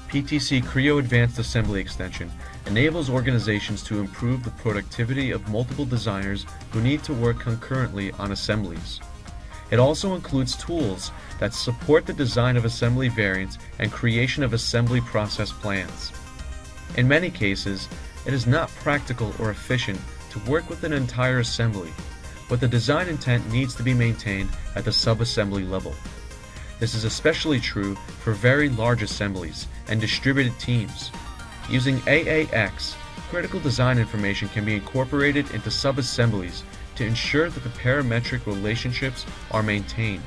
PTC Creo Advanced Assembly Extension enables organizations to improve the productivity of multiple designers who need to work concurrently on assemblies. It also includes tools that support the design of assembly variants and creation of assembly process plans. In many cases, it is not practical or efficient to work with an entire assembly, but the design intent needs to be maintained at the sub-assembly level. This is especially true for very large assemblies and distributed teams. Using AAX, critical design information can be incorporated into sub-assemblies to ensure that the parametric relationships are maintained.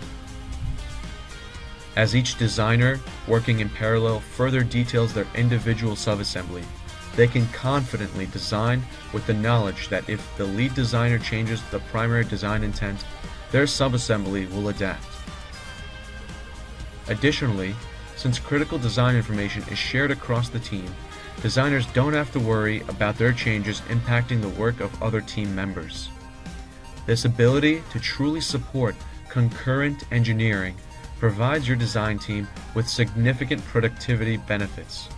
As each designer, working in parallel, further details their individual sub-assembly, they can confidently design with the knowledge that if the lead designer changes the primary design intent, their sub-assembly will adapt. Additionally, since critical design information is shared across the team, designers don't have to worry about their changes impacting the work of other team members. This ability to truly support concurrent engineering provides your design team with significant productivity benefits.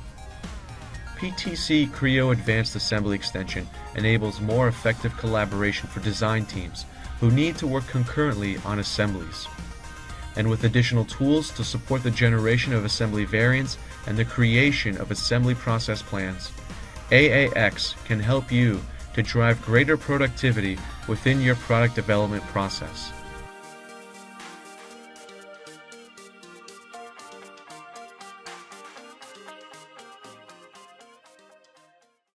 PTC Creo Advanced Assembly Extension enables more effective collaboration for design teams who need to work concurrently on assemblies. And with additional tools to support the generation of assembly variants and the creation of assembly process plans, AAX can help you to drive greater productivity within your product development process.